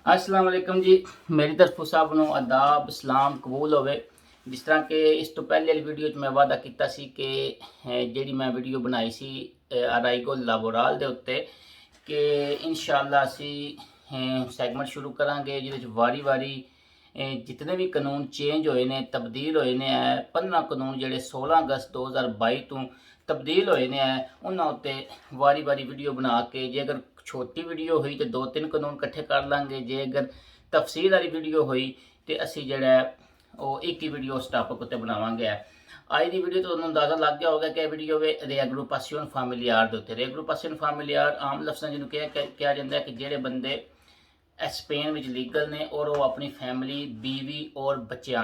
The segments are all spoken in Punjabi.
अस्सलाम वालेकुम जी। मेरी तरफों सब ਨੂੰ आदाब सलाम कबूल होवे। जिस तरह कि इस तो पहले वाली वीडियो में वादा किया सी कि ਜਿਹੜੀ मैं वीडियो बनाई सी अराइगो लाबोराल ਦੇ ਉੱਤੇ कि इंशाअल्लाह ਅਸੀਂ सैगमेंट शुरू करांगे ਜਿਹਦੇ ਵਿੱਚ ਵਾਰੀ-ਵਾਰੀ जितने भी कानून चेंज होए ने तब्दील होए ने 15 कानून ਜਿਹੜੇ 16 अगस्त 2022 ਤੋਂ तब्दील होए ने उन्होंने उत्ते वारी-वारी वीडियो बना के जे अगर छोटी वीडियो हुई तो 2-3 कानून इकट्ठे कर लांगे, जे अगर तफसील वाली वीडियो हुई तो असी जड़ा वो एक ही वीडियो उस टॉपिक उत्ते बनावांगे। आज की वीडियो तो अंदाज़ा लग गया होगा कि वीडियो वे रेग्रुपासियोन फामिलियार दे उत्ते। रेग्रुपासियोन फामिलियार आम लफ्ज़ां जिन्होंने कहा जाता है कि जेड़े बंदे स्पेन में लीगल ने और वो अपनी फैमिली बीवी और बच्चों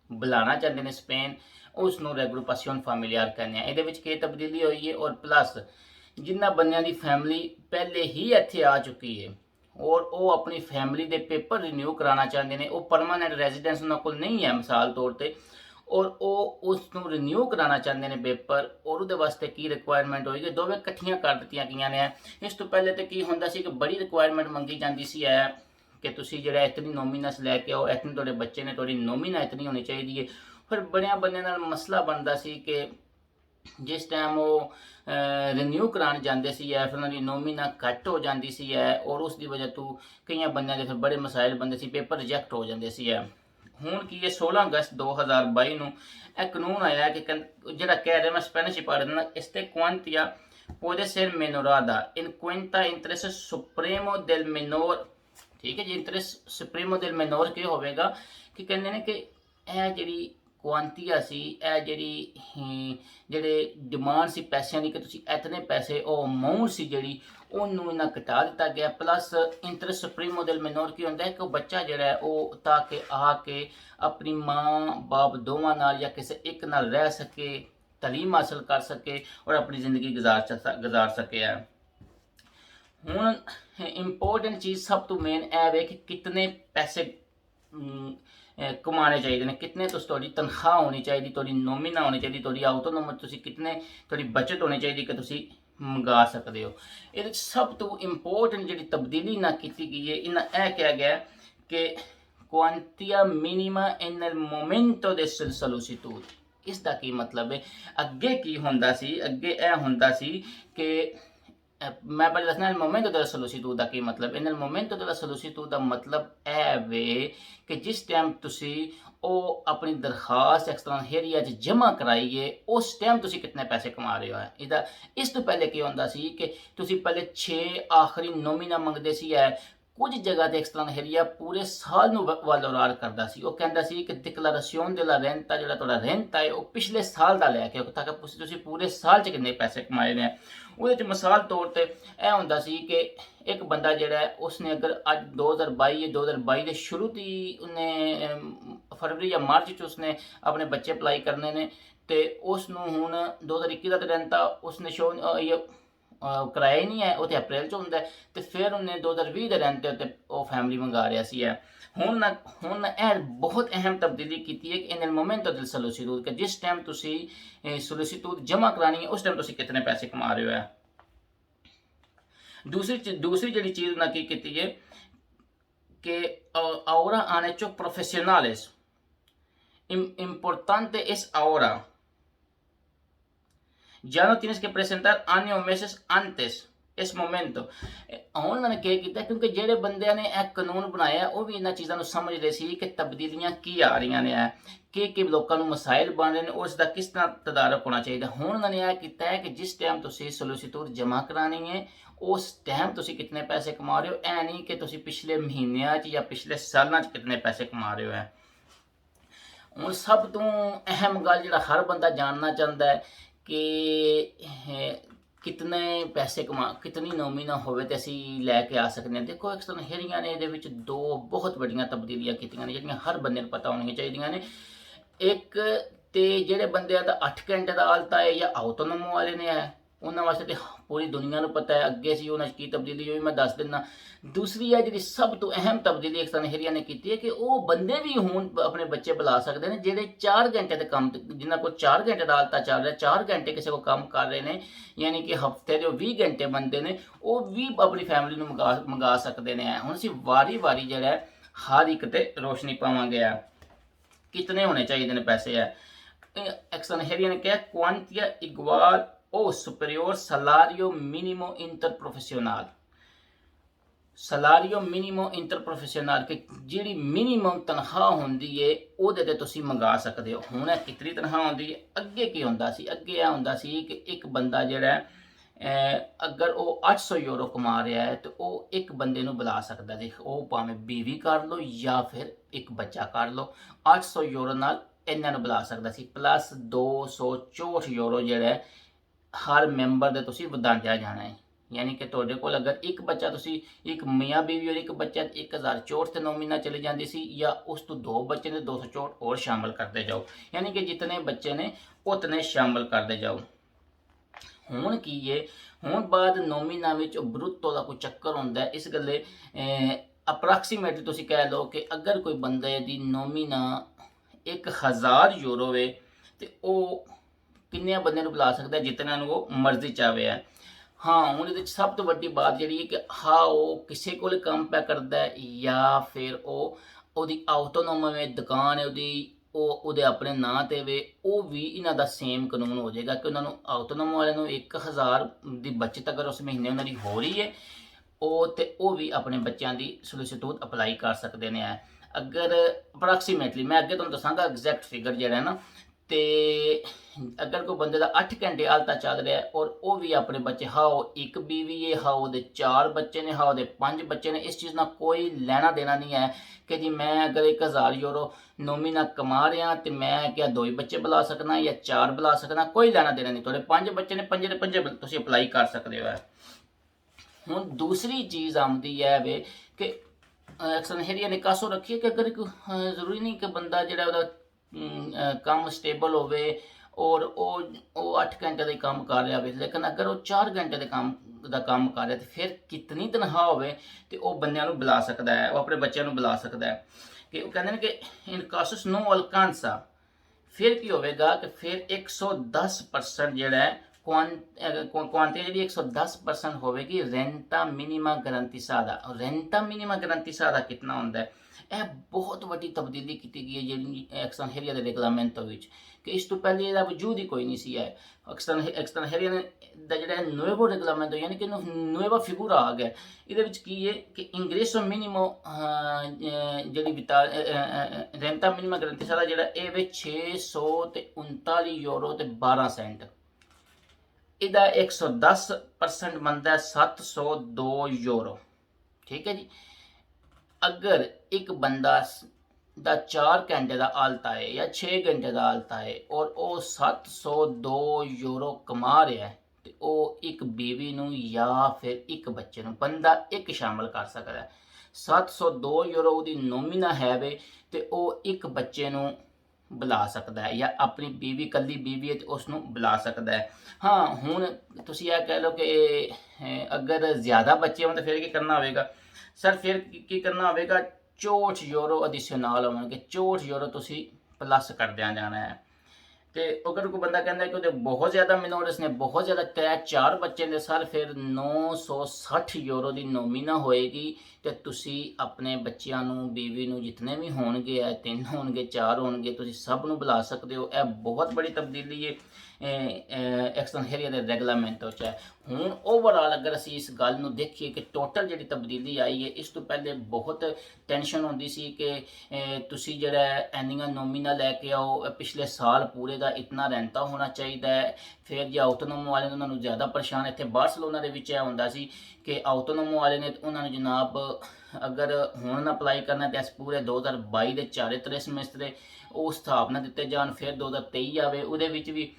बुलाना चाहते हैं स्पेन, उसनों रेग्रुपासियोन फामिलियार कहने हैं। ये तब्दीली हुई है और प्लस जिन्होंने बंदियां की फैमिली पहले ही इत्थे आ चुकी है और वो अपनी फैमिली के पेपर रिन्यू कराना चाहते हैं, वो परमानेंट रेजिडेंस उन्होंने को नहीं है मिसाल तौर पर, और वो उसनों रिन्यू कराना चाहते हैं पेपर, और उहदे वास्ते की रिक्वायरमेंट होएगी दोवें इकट्ठियां कर दित्तियां गईयां ने। इस तो पहले तो की हुंदा सी कि बड़ी रिक्वायरमेंट मंगी जाती सी कि तुसी जिहड़ा इतनी नोमिनस लैके आओ, इतने तुहाडे बच्चे ने, तुहाडी नोमिना इतनी होनी चाहिए है। फिर बड़ियां बंदियां नाल मसला बनता सी कि जिस टाइम वो रिन्यू कराने जाते फिर उन्होंने नोमिना घट हो जाती सी और उसकी वजह तो कई बंद के फिर बड़े मसाइल बनते सी, पेपर रिजैक्ट हो जाते सी। हूँ कि 16 अगस्त 2022 ਨੂੰ ਇਹ ਕਾਨੂੰਨ ਆਇਆ कि ਜਿਹੜਾ कह रहे मैं स्पेनिश पढ़ देना, este cuantia puede ser menorada in cuenta interés supremo del menor। ठीक है जी, इंटरेस्ट सुप्रीमो del menor ਕੀ ਹੋਵੇਗਾ कि कहते हैं कि ਇਹ ਜਿਹੜੀ ਕੁਆਂਟੀਆ ਸੀ, ਇਹ ਜਿਹੜੇ ਡਿਮਾਂਡ ਸੀ ਪੈਸਿਆਂ ਦੀ कि ਤੁਸੀਂ ਇਤਨੇ ਪੈਸੇ, ਉਹ ਅਮਾਊਂਟ ਸੀ ਜਿਹੜੀ ਉਹਨੂੰ ਇਹਨਾਂ ਘਟਾ ਦਿੱਤਾ ਗਿਆ। Plus interest supremo del menor ਕੀ ਹੁੰਦਾ है कि ਬੱਚਾ ਜਿਹੜਾ ਹੈ ਉਹ ਤਾਂ ਕਿ ਆ ਕੇ अपनी माँ बाप दोवां नाल या किसी एक नाल रह सके, तालीम हासिल कर सके और अपनी ज़िंदगी गुजार सके। हुण इंपोर्टेंट चीज़ सब तो मेन है वे कि कितने पैसे कमाने चाहिए, कितने तुहाडी तनख्वाह होनी चाहिए, तुहाडी नोमिना होनी चाहिए, तुहाडी आउटोनोमस तुसी कितने, तुहाडी बचत होनी चाहिए कि तुसी मंगा सकते हो। ये सब तो इंपोर्टेंट जी तब्दीली ना की गई है, इन्हें यह कहा गया कि क्वांटिया मिनिमा इन मोमेंटो दे सोलिसिट्यूड। इसका की मतलब है, अगे की होंदा सी, अगे यह होंदा सी कि मैं पहले दसना मोमेंटो दे सोलिसिट्यूड का की मतलब। इन मोमेंटो दे सोलिसिट्यूड का मतलब है वे कि जिस टाइम तुसी ओ अपनी दरखास्त एक्सट्रांहेरिया जमा कराइए उस टाइम तुसी कितने पैसे कमा रहे हो। इहदा इस तो पहले की होंदा सी कि तुसी पहले 6 आखिरी नोमिना मंगदे सी कुछ जगह ते एक्सट्रांहेरिया पूरे साल नूं वैलोरार करदा सी। वो कहंदा सी कि डिक्लेरेशन दे ला रेंटा जिहड़ा तुहाडा रेंट है वो पिछले साल दा लैके ताकि तुसी पूरे साल च कितने पैसे कमाए ने। ਉਹਦੇ 'ਚ मिसाल तौर पर यह ਹੁੰਦਾ ਸੀ कि एक बंदा ਜਿਹੜਾ उसने अगर अज 2022 के शुरू की उन्हें फरवरी या मार्च च उसने अपने बच्चे अप्लाई करने ने, तो उसनूं हुण 2021 का तो रेंटा उसने शो कराया ही नहीं है, वो तो अप्रैल च होंदा है, तो फिर उन्हें 2020 के रेंट उत्ते वो फैमिली मंगा रहा सी। हुण बहुत अहम तब्दीली की है कि इन मोमेंटो del सोलिसिट्यूड कि जिस टाइम तुसी सोलिसिट्यूड जमा करानी है उस टाइम तुसी कितने पैसे कमा रहे हो। दूसरी जी चीज़ उन्हें की है कि ahora han hecho profesionales importante es ahora, ya no tienes que presentar años o meses antes इस मोमेंट। हुण उन्होंने क्या किया क्योंकि जेडे बंदे ने यह कानून बनाया वो भी इन्होंने चीज़ों समझते सी कि तब्दीलियां की आ रही ने कि लोगों को मसाइल बन रहे हैं और इसका किस तरह तदारक होना चाहिए। हुण उन्होंने यह किया है कि जिस टाइम तुसी सोलिसिट्यूड जमा करानी है उस टाइम तुसी कितने पैसे कमा रहे हो, ऐ नहीं कि तुसी पिछले महीनों या पिछले सालों कितने पैसे कमा रहे हो। हुण सब तो अहम गल जिहड़ा हर बंदा जानना चाहता है कि कितने पैसे कमा, कितनी नोमिना होवे ते असी लैके आ सकते हैं। देखो एक्सट्रांहेरिया ने ये दो बहुत बड़िया तब्दीलियां कीतियां ने जिहड़ियां हर बंदे नूं पता होनी चाहिए ने। एक तो जिहड़े बंदे दा 8 घंटे का आलता है या आउटोनोमो वाले ने है, ਉਹਨਾਂ ਵਾਸਤੇ ਤੇ ਪੂਰੀ ਦੁਨੀਆ ਨੂੰ ਪਤਾ ਹੈ ਅੱਗੇ ਸੀ ਉਹਨਾਂ 'ਚ ਕੀ ਤਬਦੀਲੀ ਹੋਈ, ਮੈਂ ਦੱਸ ਦਿੰਦਾ। ਦੂਸਰੀ ਹੈ ਜਿਹੜੀ ਸਭ ਤੋਂ ਅਹਿਮ ਤਬਦੀਲੀ ਅਕਸਰ ਏਰੀਆ ਨੇ ਕੀਤੀ ਹੈ ਕਿ ਉਹ ਬੰਦੇ ਵੀ ਹੁਣ ਆਪਣੇ ਬੱਚੇ ਬੁਲਾ ਸਕਦੇ ਨੇ ਜਿਹੜੇ 4 ਘੰਟੇ ਦੇ ਕੰਮ, ਜਿਨ੍ਹਾਂ ਕੋਲ 4 ਘੰਟੇ ਦਾ ਆਲਤਾ ਚੱਲ ਰਿਹਾ, 4 ਘੰਟੇ ਕਿਸੇ ਕੋ ਕੰਮ ਕਰ ਰਹੇ ਨੇ, ਯਾਨੀ ਕਿ ਹਫਤੇ ਦੇ 20 ਘੰਟੇ ਬੰਦੇ ਨੇ, ਉਹ ਵੀ ਆਪਣੀ ਫੈਮਿਲੀ ਨੂੰ ਮੰਗਾ ਸਕਦੇ ਨੇ। ਹੁਣ ਅਸੀਂ ਵਾਰੀ ਵਾਰੀ ਜਿਹੜਾ ਹਰ ਇੱਕ ਤੇ ਰੋਸ਼ਨੀ ਪਾਵਾਂਗੇ ਆ ਕਿਤਨੇ ਹੋਣੇ ਚਾਹੀਦੇ ਨੇ ਪੈਸੇ ਹੈ। extranjería ਨੇ ਕਿਹਾ ਕੁਆਂਟੀਆ ਇਗੁਆਲ o superior salario mínimo interprofesional, salario mínimo interprofesional ਕਿ ਜਿਹੜੀ ਮਿਨੀਮਮ ਤਨਖਾਹ ਹੁੰਦੀ ਏ ਉਹਦੇ ਤੇ ਤੁਸੀਂ ਮੰਗਾ ਸਕਦੇ ਹੋ। ਹੁਣ ਇਹ ਕਿਤਨੀ ਤਨਖਾਹ ਹੁੰਦੀ ਹੈ? ਅੱਗੇ ਕੀ ਹੁੰਦਾ ਸੀ? ਅੱਗੇ ਇਹ ਹੁੰਦਾ ਸੀ ਕਿ ਇੱਕ ਬੰਦਾ ਜਿਹੜਾ ਅਗਰ ਉਹ 800 ਯੂਰੋ ਕਮਾ ਰਿਹਾ ਹੈ ਤੇ ਉਹ ਇੱਕ ਬੰਦੇ ਨੂੰ ਬੁਲਾ ਸਕਦਾ ਸੀ, ਉਹ ਭਾਵੇਂ ਬੀਵੀ ਕਰ ਲਓ ਜਾਂ ਫਿਰ ਇੱਕ ਬੱਚਾ ਕਰ ਲਓ, 800 ਯੂਰੋ ਨਾਲ ਇਹਨਾਂ ਨੂੰ ਬੁਲਾ ਸਕਦਾ ਸੀ, ਪਲੱਸ 264 ਯੂਰੋ ਜਿਹੜਾ ਹਰ ਮੈਂਬਰ ਦੇ ਤੁਸੀਂ ਵਧਾਉਂਦਿਆ ਜਾਣਾ ਹੈ। ਯਾਨੀ ਕਿ ਤੁਹਾਡੇ ਕੋਲ ਅਗਰ ਇੱਕ ਬੱਚਾ, ਤੁਸੀਂ ਇੱਕ ਮੀਆਂ ਬੀਵੀ ਔਰ ਇੱਕ ਬੱਚਾ, 1064 ਤੇ ਨੋਮੀਨਾ ਚਲੀ ਜਾਂਦੀ ਸੀ, ਜਾਂ ਉਸ ਤੋਂ 2 ਬੱਚੇ ਨੇ 264 ਹੋਰ ਸ਼ਾਮਲ ਕਰਦੇ ਜਾਓ, ਯਾਨੀ ਕਿ ਜਿਤਨੇ ਬੱਚੇ ਨੇ ਉਤਨੇ ਸ਼ਾਮਲ ਕਰਦੇ ਜਾਓ। ਹੁਣ ਕੀ ਹੈ, ਹੁਣ ਬਾਅਦ ਨੋਮੀਨਾ ਵਿੱਚ ਬਰੂਟੋ ਦਾ ਕੋਈ ਚੱਕਰ ਹੁੰਦਾ ਹੈ, ਇਸ ਗੱਲੇ ਅਪਰੋਕਸੀਮੇਟਲੀ ਤੁਸੀਂ ਕਹਿ ਲਓ ਕਿ ਅਗਰ ਕੋਈ ਬੰਦੇ ਦੀ ਨੋਮੀਨਾ 1000 ਯੂਰੋ ਵੇ ਤੇ ਉਹ ਕਿੰਨੇ ਬੰਦੇ ਨੂੰ ਬੁਲਾ ਸਕਦਾ, ਜਿਤਨਿਆਂ ਨੂੰ ਉਹ ਮਰਜ਼ੀ ਚਾਹਵੇ ਹੈ। ਹਾਂ, ਹੁਣ ਇਹਦੇ ਵਿੱਚ ਸਭ ਤੋਂ ਵੱਡੀ ਬਾਤ ਜਿਹੜੀ ਹੈ ਕਿ ਹਾਂ ਉਹ ਕਿਸੇ ਕੋਲ ਕੰਮ ਪਿਆ ਕਰਦਾ ਹੈ ਜਾਂ ਫਿਰ ਉਹ ਉਹਦੀ ਆਟੋਨੋਮਸ ਦੁਕਾਨ ਹੈ ਉਹਦੀ, ਉਹ ਉਹਦੇ ਆਪਣੇ ਨਾਂ ਤੇ ਵੇ, ਉਹ ਵੀ ਇਹਨਾਂ ਦਾ ਸੇਮ ਕਾਨੂੰਨ ਹੋ ਜਾਏਗਾ ਕਿ ਉਹਨਾਂ ਨੂੰ ਆਟੋਨੋਮ ਵਾਲਿਆਂ ਨੂੰ 1000 ਦੀ ਬੱਚਤ ਅਗਰ ਉਸ ਮਹੀਨੇ ਉਹਨਾਂ ਦੀ ਹੋ ਰਹੀ ਹੈ, ਉਹ ਵੀ ਆਪਣੇ ਬੱਚਿਆਂ ਦੀ ਸੋਲਿਸਿਟੂਡ ਅਪਲਾਈ ਕਰ ਸਕਦੇ ਨੇ। ਅਗਰ ਅਪਰੋਕਸੀਮੇਟਲੀ ਮੈਂ ਅੱਗੇ ਤੁਹਾਨੂੰ ਦੱਸਾਂਗਾ ਐਗਜ਼ੈਕਟ ਫਿਗਰ ਜਿਹੜਾ ਨਾ, ਤੇ ਅਗਰ ਕੋਈ ਬੰਦੇ ਦਾ 8 ਘੰਟੇ ਆਲਤਾ ਚੱਲ ਰਿਹਾ ਔਰ ਉਹ ਵੀ ਆਪਣੇ ਬੱਚੇ, ਹਾਂ ਉਹ ਇੱਕ ਬੀਵੀ ਹੈ, ਹਾਂ ਉਹਦੇ 4 ਬੱਚੇ ਨੇ, ਹਾਂ ਉਹਦੇ 5 ਬੱਚੇ ਨੇ, ਇਸ ਚੀਜ਼ ਨਾਲ ਕੋਈ ਲੈਣਾ ਦੇਣਾ ਨਹੀਂ ਹੈ ਕਿ ਜੀ ਮੈਂ ਅਗਰ 1000 ਯੂਰੋ ਨੋਮੀਨਾ ਕਮਾ ਰਿਹਾ ਤੇ ਮੈਂ ਕਿਹਾ 2 ਹੀ ਬੱਚੇ ਬੁਲਾ ਸਕਣਾ ਜਾਂ 4 ਬੁਲਾ ਸਕਣਾ, ਕੋਈ ਲੈਣਾ ਦੇਣਾ ਨਹੀਂ। ਤੁਹਾਡੇ 5 ਬੱਚੇ ਨੇ, 5 ਦੇ 5 ਤੁਸੀਂ ਅਪਲਾਈ ਕਰ ਸਕਦੇ ਹੋ। ਹੁਣ ਦੂਸਰੀ ਚੀਜ਼ ਆਉਂਦੀ ਹੈ ਵੇ ਕਿ ਐਕਸਟਰਨੇਰੀਆ ਨੇ ਕਾਸੋ ਰੱਖੀ ਹੈ ਕਿ ਅਗਰ ਜ਼ਰੂਰੀ ਨਹੀਂ ਕਿ ਬੰਦਾ ਜਿਹੜਾ ਉਹਦਾ ਕੰਮ ਸਟੇਬਲ ਹੋਵੇ ਔਰ ਉਹ 8 ਘੰਟੇ ਦਾ ਕੰਮ ਕਰ ਰਿਹਾ ਹੋਵੇ, ਲੇਕਿਨ ਅਗਰ ਉਹ 4 ਘੰਟੇ ਦੇ ਕੰਮ ਕਰ ਰਿਹਾ ਤੇ ਫਿਰ ਕਿਤਨੀ ਤਨਖਾਹ ਹੋਵੇ ਤੇ ਉਹ ਬੰਦਿਆਂ ਨੂੰ ਬੁਲਾ ਸਕਦਾ ਹੈ, ਉਹ ਆਪਣੇ ਬੱਚਿਆਂ ਨੂੰ ਬੁਲਾ ਸਕਦਾ ਹੈ। ਕਿ ਉਹ ਕਹਿੰਦੇ ਨੇ ਕਿ ਇਨ ਕਾਸਸ ਨੋ ਅਲਕਾਂਸਾ, ਫਿਰ ਕੀ ਹੋਵੇਗਾ ਕਿ ਫਿਰ 110% ਜਿਹੜਾ ਹੈ ਕੁਆਂਟੀਟੀ ਜਿਹੜੀ 110% ਹੋਵੇਗੀ ਰੈਂਟਾ ਮਿਨੀਮਾ ਗਰੰਟੀਸਾਦਾ। ਰੈਂਟਾ ਮਿਨੀਮਾ ਗਰੰਟੀਸਾਦਾ ਕਿਤਨਾ ਹੁੰਦਾ ਹੈ? ਇਹ ਬਹੁਤ ਵੱਡੀ ਤਬਦੀਲੀ ਕੀਤੀ ਗਈ ਹੈ ਜਿਹੜੀ ਐਕਸਟਰਨੇਰੀਆ ਦੇ ਰੈਗੂਲੇਮੈਂਟੋ ਵਿੱਚ, ਕਿ ਇਸ ਤੋਂ ਪਹਿਲੇ ਇਹਦਾ ਵਜੂਦ ਹੀ ਕੋਈ ਨਹੀਂ ਸੀ। ਹੈ ਐਕਸਟਰਨੇਰੀਆ ਦਾ ਜਿਹੜਾ ਨੋਵੇਵੋ ਰੈਗੂਲੇਮੈਂਟੋ, ਯਾਨੀ ਕਿ ਨੋਵੇਵਾ ਫਿਗੂਰਾ ਆ ਗਿਆ। ਇਹਦੇ ਵਿੱਚ ਕੀ ਹੈ ਕਿ ਇੰਗਰੇਸੋ ਮਿਨੀਮੋ ਜਿਹੜੀ ਰੈਂਟਾ ਮਿਨੀਮਾ ਗਰੰਟੀਸਾਦਾ ਜਿਹੜਾ ਇਹ ਵੇ 639 ਯੂਰੋ ਤੇ 12 ਸੈਂਟ, ਇਹਦਾ 110% ਬਣਦਾ 702 ਯੂਰੋ। ਠੀਕ ਹੈ ਜੀ। ਅਗਰ ਇੱਕ ਬੰਦਾ ਦਾ 4 ਘੰਟੇ ਦਾ ਆਲਤਾ ਹੈ ਜਾਂ 6 ਘੰਟੇ ਦਾ ਆਲਤਾ ਹੈ ਔਰ ਉਹ 702 ਯੂਰੋ ਕਮਾ ਰਿਹਾ ਹੈ ਤੇ ਉਹ ਇੱਕ ਬੀਵੀ ਨੂੰ ਜਾਂ ਫਿਰ ਇੱਕ ਬੱਚੇ ਨੂੰ ਬੰਦਾ ਇੱਕ ਸ਼ਾਮਲ ਕਰ ਸਕਦਾ ਹੈ। 702 ਯੂਰੋ ਉਹਦੀ ਨੋਮੀਨਾ ਹੈ ਵੇ ਤੇ ਉਹ ਇੱਕ ਬੱਚੇ ਨੂੰ ਬੁਲਾ ਸਕਦਾ ਹੈ ਜਾਂ ਆਪਣੀ ਬੀਵੀ, ਕੱਲੀ ਬੀਵੀ ਹੈ ਤੇ ਉਸ ਨੂੰ ਬੁਲਾ ਸਕਦਾ ਹੈ। ਹਾਂ, ਹੁਣ ਤੁਸੀਂ ਇਹ ਕਹਿ ਲਓ ਕਿ ਅਗਰ ਜ਼ਿਆਦਾ ਬੱਚੇ ਹੋਣ ਤਾਂ ਫਿਰ ਕੀ ਕਰਨਾ ਹੋਵੇਗਾ? ਸਰ ਫਿਰ ਕੀ ਕਰਨਾ ਹੋਵੇਗਾ? 64 ਯੂਰੋ ਐਡੀਸ਼ਨਲ ਹੋਣਗੇ, 64 ਯੂਰੋ ਤੁਸੀਂ ਪਲੱਸ ਕਰਦਿਆਂ ਜਾਣਾ ਹੈ। ਤੇ ਅਗਰ ਕੋਈ ਬੰਦਾ ਕਹਿੰਦਾ ਕਿ ਉਹਦੇ ਬਹੁਤ ਜ਼ਿਆਦਾ ਮਿਨੋਰਸ ਨੇ, ਬਹੁਤ ਜ਼ਿਆਦਾ ਕੈਚ 4 ਬੱਚੇ ਨੇ, ਸਰ ਫਿਰ 960 ਯੂਰੋ ਦੀ ਨੋਮੀਨਾ ਹੋਏਗੀ ਤੇ ਤੁਸੀਂ ਆਪਣੇ ਬੱਚਿਆਂ ਨੂੰ, ਬੀਵੀ ਨੂੰ, ਜਿਤਨੇ ਵੀ ਹੋਣਗੇ, 3 ਹੋਣਗੇ, 4 ਹੋਣਗੇ, ਤੁਸੀਂ ਸਭ ਨੂੰ ਬੁਲਾ ਸਕਦੇ ਹੋ। ਇਹ ਬਹੁਤ ਬੜੀ ਤਬਦੀਲੀ ਹੈ ਐਕਸਟਰਨੇਰੀਆ ਦੇ ਰੈਗੂਲੇਮੈਂਟੋ 'ਚ ਹੈ। ਹੁਣ ਓਵਰਆਲ ਅਗਰ ਅਸੀਂ ਇਸ ਗੱਲ ਨੂੰ ਦੇਖੀਏ ਕਿ ਟੋਟਲ ਜਿਹੜੀ ਤਬਦੀਲੀ ਆਈ ਹੈ, ਇਸ ਤੋਂ ਪਹਿਲੇ ਬਹੁਤ ਟੈਨਸ਼ਨ ਹੁੰਦੀ ਸੀ ਕਿ ਤੁਸੀਂ ਜਿਹੜਾ ਇੰਨੀਆਂ ਨੋਮੀਨਾ ਲੈ ਕੇ ਆਓ, ਪਿਛਲੇ ਸਾਲ ਪੂਰੇ ਦਾ ਇਤਨਾ ਰੈਂਟਾ ਹੋਣਾ ਚਾਹੀਦਾ ਹੈ। ਫਿਰ ਜੇ ਆਟੋਨੋਮ ਵਾਲੇ ਨੇ ਉਹਨਾਂ ਨੂੰ ਜ਼ਿਆਦਾ ਪਰੇਸ਼ਾਨ, ਇੱਥੇ ਬਾਰਸਲੋਨਾ ਦੇ ਵਿੱਚ ਇਹ ਹੁੰਦਾ ਸੀ ਕਿ ਆਟੋਨੋਮ ਵਾਲੇ ਨੇ ਉਹਨਾਂ ਨੂੰ ਜਨਾਬ ਅਗਰ ਹੁਣ ਅਪਲਾਈ ਕਰਨਾ ਤੇ ਇਸ ਪੂਰੇ 2022 ਦੇ 4 ਤ੍ਰਿਮੈਸਟਰ ਉਹ ਸਥਾਪਨਾ ਦਿੱਤੇ ਜਾਣ, ਫਿਰ 2023 ਆਵੇ, ਉਹਦੇ ਵਿੱਚ ਵੀ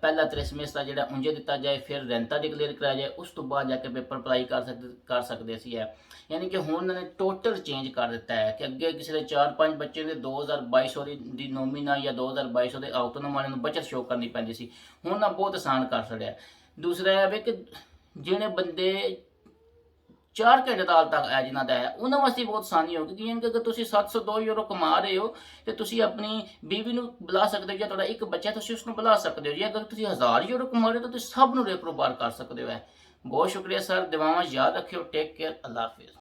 ਪਹਿਲਾ ਤ੍ਰਿਮੈਸਟਰ ਜਿਹੜਾ ਉਂਝੇ ਦਿੱਤਾ ਜਾਏ, ਫਿਰ ਰੈਂਟਾ ਡਿਕਲੇਅਰ ਕਰਾਇਆ ਜਾਏ, ਉਸ ਤੋਂ ਬਾਅਦ ਜਾ ਕੇ ਪੇਪਰ ਅਪਲਾਈ ਕਰ ਸਕਦੇ ਸੀ। ਯਾਨੀ ਕਿ ਹੁਣ ਉਹਨਾਂ ਨੇ ਟੋਟਲ ਚੇਂਜ ਕਰ ਦਿੱਤਾ ਹੈ ਕਿ ਅੱਗੇ ਕਿਸੇ ਦੇ 4-5 ਬੱਚੇ ਦੇ 2200 ਦੀ ਨੋਮੀਨਾ ਜਾਂ 2200 ਦੇ ਆਟੋਨੋਮ ਵਾਲਿਆਂ ਨੂੰ ਬਚਤ ਸ਼ੋਅ ਕਰਨੀ ਪੈਂਦੀ ਸੀ, ਹੁਣ ਨਾ ਬਹੁਤ ਆਸਾਨ ਕਰ ਛੱਡਿਆ। ਦੂਸਰਾ ਇਹ ਵੇ ਕਿ ਜਿਹੜੇ ਬੰਦੇ 4 ਘੰਟੇ ਦਾ ਹਾਲ ਤੱਕ ਹੈ ਜਿਨ੍ਹਾਂ ਦਾ ਹੈ ਉਹਨਾਂ ਵਾਸਤੇ ਬਹੁਤ ਆਸਾਨੀ ਹੋਗੀ ਕਿ ਅਗਰ ਤੁਸੀਂ 702 ਯੂਰੋ ਕਮਾ ਰਹੇ ਹੋ ਤੇ ਤੁਸੀਂ ਆਪਣੀ ਬੀਵੀ ਨੂੰ ਬੁਲਾ ਸਕਦੇ ਹੋ, ਜਾਂ ਤੁਹਾਡਾ ਇੱਕ ਬੱਚਾ ਤੁਸੀਂ ਉਸ ਨੂੰ ਬੁਲਾ ਸਕਦੇ ਹੋ। ਜੇ ਅਗਰ ਤੁਸੀਂ 1000 ਯੂਰੋ ਕਮਾ ਰਹੇ ਹੋ ਤਾਂ ਤੁਸੀਂ ਸਭ ਨੂੰ ਰੇਕਰੋਬਾਰ ਕਰ ਸਕਦੇ ਹੋ। ਬਹੁਤ ਸ਼ੁਕਰੀਆ ਸਰ, ਦੁਆਵਾਂ ਯਾਦ ਰੱਖਿਓ। ਟੇਕ ਕੇਅਰ, ਅੱਲਾ ਹਾਫਿਜ਼।